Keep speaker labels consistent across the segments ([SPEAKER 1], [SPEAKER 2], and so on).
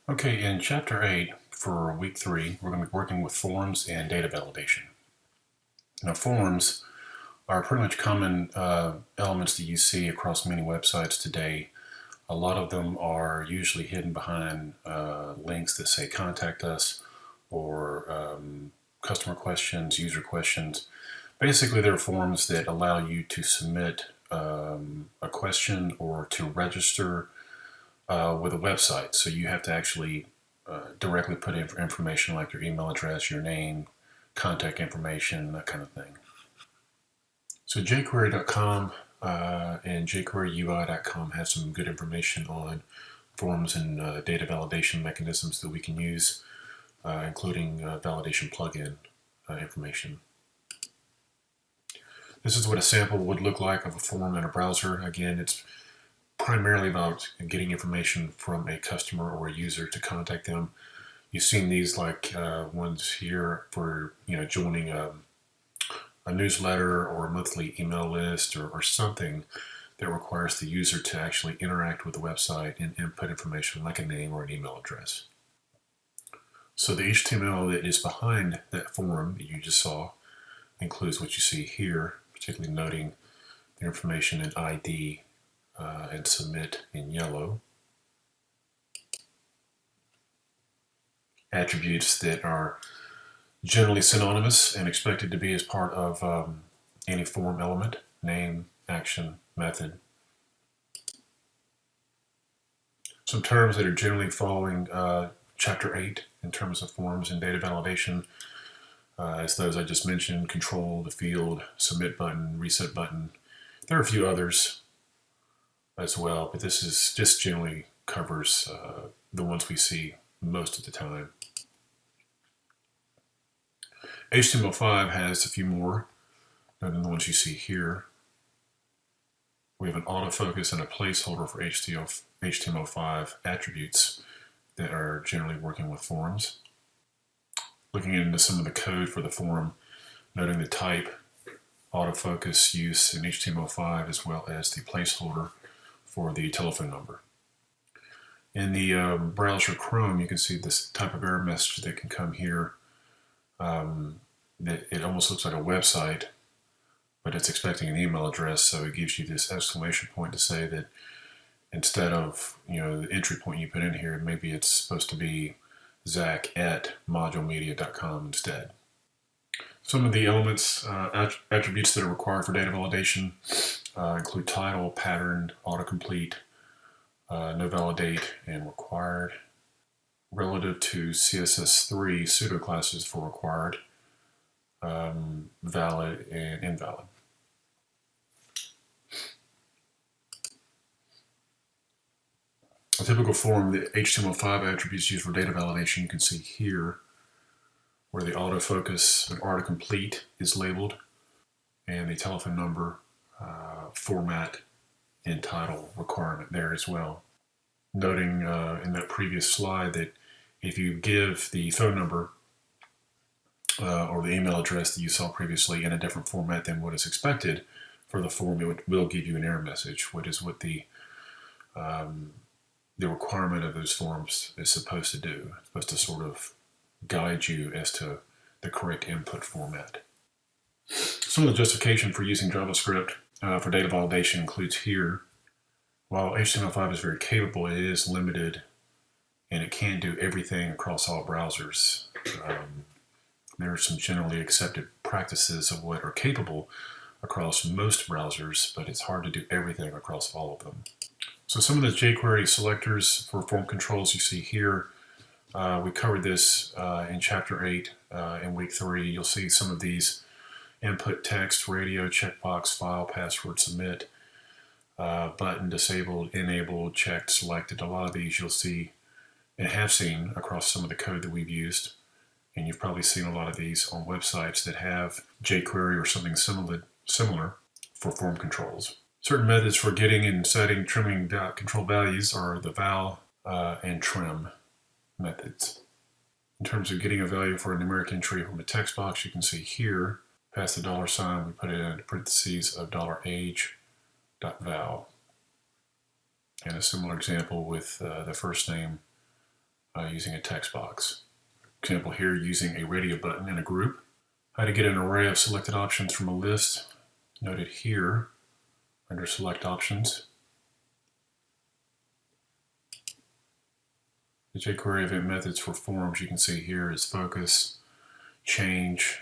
[SPEAKER 1] Okay, in Chapter 8 for Week 3, we're going to be working with forms and data validation. Now, forms are pretty much common elements that you see across many websites today. A lot of them are usually hidden behind links that say contact us or customer questions, user questions. Basically, they're forms that allow you to submit a question or to register with a website. So you have to actually directly put in information like your email address, your name, contact information, that kind of thing. So jQuery.com and jQueryUI.com have some good information on forms and data validation mechanisms that we can use, including validation plugin information. This is what a sample would look like of a form in a browser. Again, it's primarily about getting information from a customer or a user to contact them. You've seen these like ones here for joining a newsletter or a monthly email list or something that requires the user to actually interact with the website and input information like a name or an email address. So the HTML that is behind that form that you just saw includes what you see here, particularly noting the information in ID and submit in yellow. Attributes that are generally synonymous and expected to be as part of any form element: name, action, method. Some terms that are generally following Chapter 8 in terms of forms and data validation as those I just mentioned: control, the field, submit button, reset button. There are a few others as well, but this is just generally covers the ones we see most of the time. HTML5 has a few more than the ones you see here. We have an autofocus and a placeholder for HTML5 attributes that are generally working with forms. Looking into some of the code for the form, noting the type, autofocus use in HTML5, as well as the placeholder for the telephone number. In the browser Chrome, you can see this type of error message that can come here. That it almost looks like a website, but it's expecting an email address, so it gives you this exclamation point to say that instead of the entry point you put in here, maybe it's supposed to be zach@modulemedia.com instead. Some of the elements, attributes that are required for data validation include title, pattern, autocomplete, no validate, and required. Relative to CSS3 pseudo-classes for required, valid, and invalid. A typical form, the HTML5 attributes used for data validation, you can see here where the autofocus and autocomplete is labeled, and the telephone number, format, and title requirement there as well. Noting in that previous slide that if you give the phone number or the email address that you saw previously in a different format than what is expected for the form, it will give you an error message, which is what the requirement of those forms is supposed to do. It's supposed to sort of guide you as to the correct input format. Some of the justification for using JavaScript for data validation includes here. While HTML5 is very capable, it is limited and it can't do everything across all browsers. There are some generally accepted practices of what are capable across most browsers, but it's hard to do everything across all of them. So some of the jQuery selectors for form controls you see here, we covered this in Chapter 8 in Week 3. You'll see some of these: input, text, radio, checkbox, file, password, submit, button, disabled, enabled, checked, selected. A lot of these you'll see and have seen across some of the code that we've used. And you've probably seen a lot of these on websites that have jQuery or something similar for form controls. Certain methods for getting and setting trimming control values are the val and trim methods. In terms of getting a value for a numeric entry from a text box, you can see here, past the $, we put it in parentheses of $age.val. And a similar example with the first name using a text box. Example here, using a radio button in a group. How to get an array of selected options from a list, noted here under Select Options. The jQuery event methods for forms you can see here is focus, change,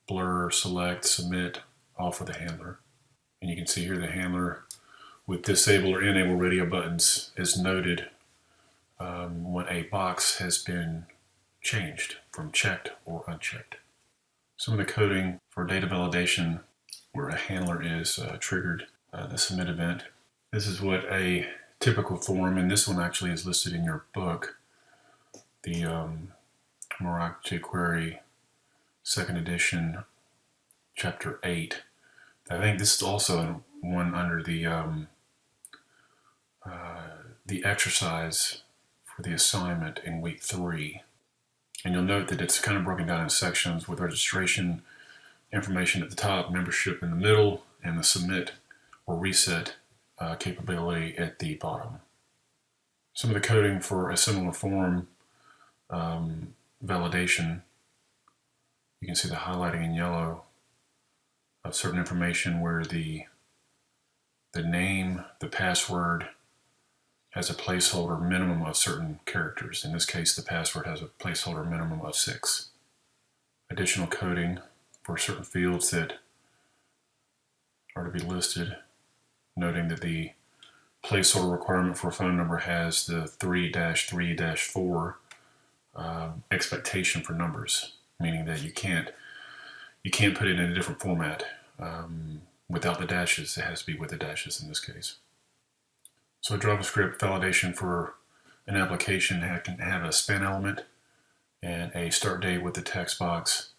[SPEAKER 1] blur, select, submit, all for the handler. And you can see here the handler with disable or enable radio buttons is noted when a box has been changed from checked or unchecked. Some of the coding for data validation where a handler is triggered, the submit event. This is what a typical form, and this one actually is listed in your book, the Morocco jQuery 2nd edition, chapter 8. I think this is also one under the exercise for the assignment in week 3. And you'll note that it's kind of broken down in sections with registration information at the top, membership in the middle, and the submit or reset capability at the bottom. Some of the coding for a similar form validation, you can see the highlighting in yellow of certain information where the name, the password has a placeholder minimum of certain characters. In this case, the password has a placeholder minimum of 6. Additional coding for certain fields that are to be listed, noting that the placeholder requirement for a phone number has the 3-3-4 expectation for numbers, meaning that you can't put it in a different format without the dashes. It has to be with the dashes in this case. So a JavaScript validation for an application can have a span element and a start date with the text box,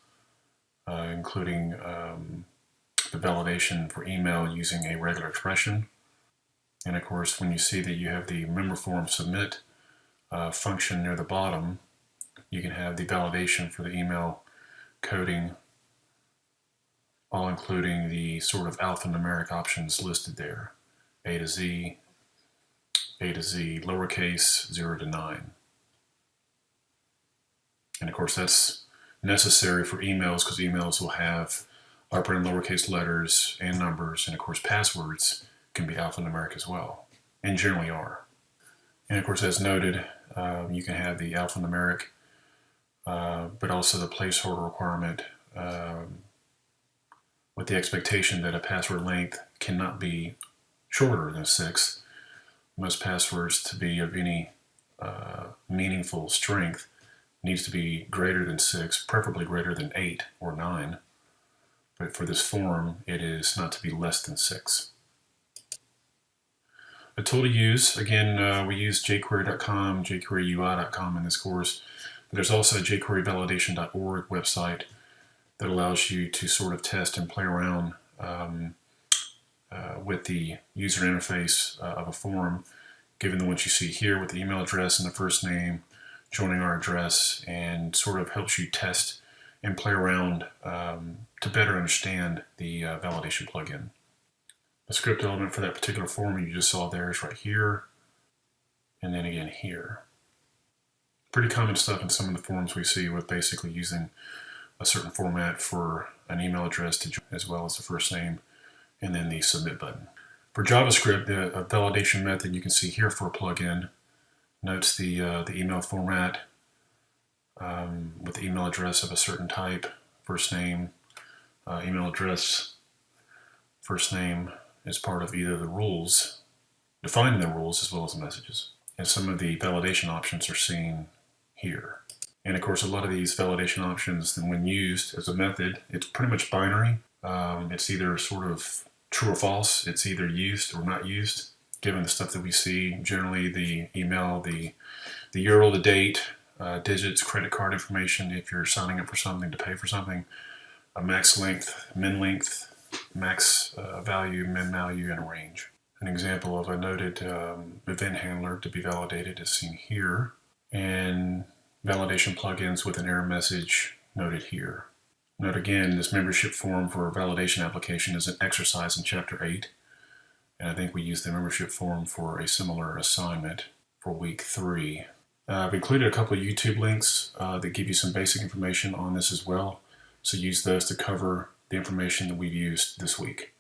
[SPEAKER 1] including the validation for email using a regular expression. And of course, when you see that you have the member form submit function near the bottom, you can have the validation for the email coding, all including the sort of alphanumeric options listed there, A to Z, lowercase, 0 to 9. And of course that's necessary for emails because emails will have upper and lowercase letters and numbers, and of course passwords can be alphanumeric as well, and generally are. And of course, as noted, you can have the alphanumeric, but also the placeholder requirement with the expectation that a password length cannot be shorter than 6. Most passwords to be of any meaningful strength needs to be greater than 6, preferably greater than 8 or 9. But for this form, it is not to be less than 6. A tool to use, again, we use jQuery.com, jQueryui.com in this course. But there's also a jQueryvalidation.org website that allows you to sort of test and play around with the user interface of a form, given the ones you see here with the email address and the first name, joining our address, and sort of helps you test and play around to better understand the validation plugin. The script element for that particular form you just saw there is right here, and then again here. Pretty common stuff in some of the forms we see with basically using a certain format for an email address to join, as well as the first name, and then the submit button. For JavaScript, the validation method you can see here for a plugin notes the email format with the email address of a certain type, first name, email address, first name is part of either the rules, defining the rules as well as the messages. And some of the validation options are seen here. And of course, a lot of these validation options, then when used as a method, it's pretty much binary. It's either sort of true or false. It's either used or not used, given the stuff that we see. Generally, the email, the URL, the date, digits, credit card information, if you're signing up for something to pay for something, a max length, min length, max value, min value, and a range. An example of a noted event handler to be validated is seen here, and validation plugins with an error message noted here. Note again, this membership form for a validation application is an exercise in Chapter 8, and I think we used the membership form for a similar assignment for week 3. I've included a couple of YouTube links that give you some basic information on this as well. So use those to cover the information that we've used this week.